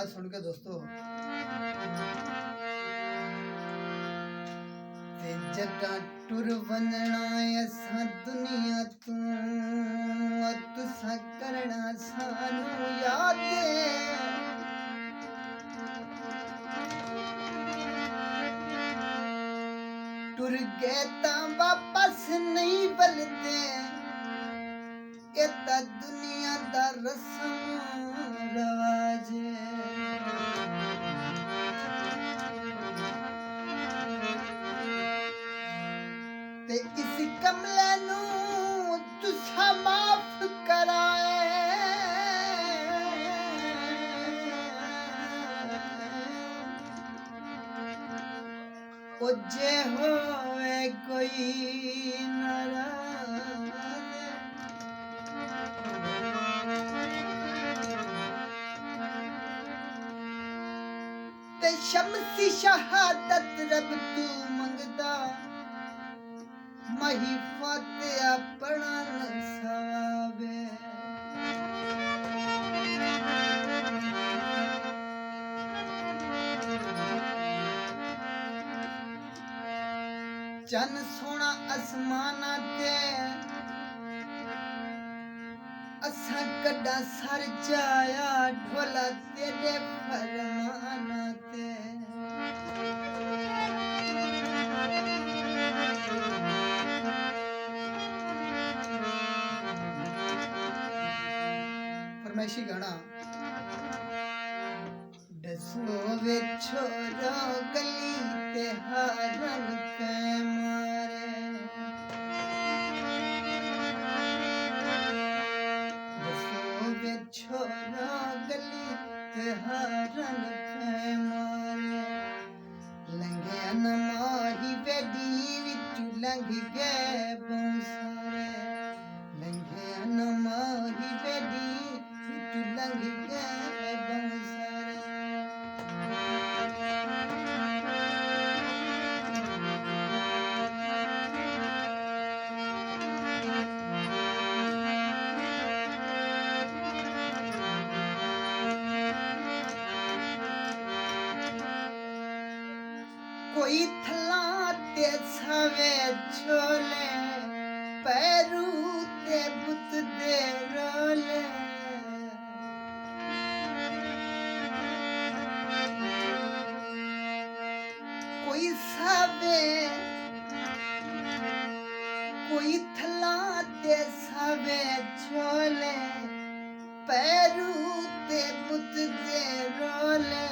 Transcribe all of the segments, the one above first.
बात सुन के दोस्तों, ते जटा टुर वंदना असा दुनिया तू तुसा करना सानू याद टुर गए ता वापस नहीं बलते एता दुनिया दा रस्म रवाज ते इस कमले नू तुसा माफ कराए ओ जे होए कोई नाराज ते शमसी शहादत रब तू मंगदा मही फातिहा पढ़न सवाबे चन सोना आसमाना ते असा कड़ा सर जाया ढोला तेरे फरमाना ते फरमाइशी गाना दसो वे छोरो गली ते हारन के मारे दसो वे छोरो गली ते हारन के मारे लंघे न माही बेडी विच लंघ गए बौसारे लंघे न माही बेडी विच लंघ गए बौसारे कोई थला ते छावे छोले पैरू ते बुत दे रोले कोई सावे कोई थला ते छावे छोले पैरू ते बुत दे रोले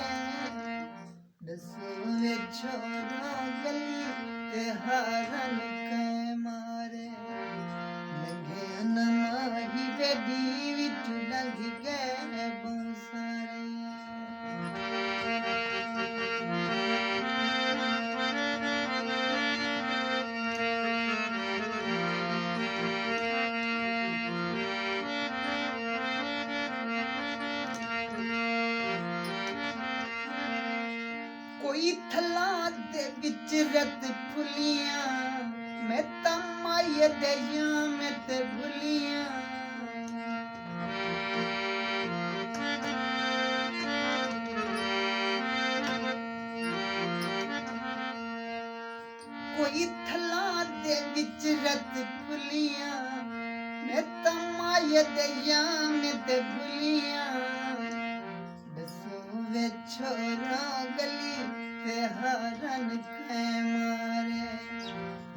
दसो वे छोरो गली ते हारन के मारे लंघे न माही बेडी विच लंघ गए बौसारे कोई थला दे विच रत फुलियां मैं तमाय दया मैं ते भुलियां कोई थला दे विच रत फुलियां मैं तमाय दया मैं ते भुलियां दसो वे छोरा गली ते हारन के मारे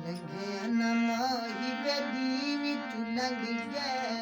लंघे न माही बेडी विच लंघ गए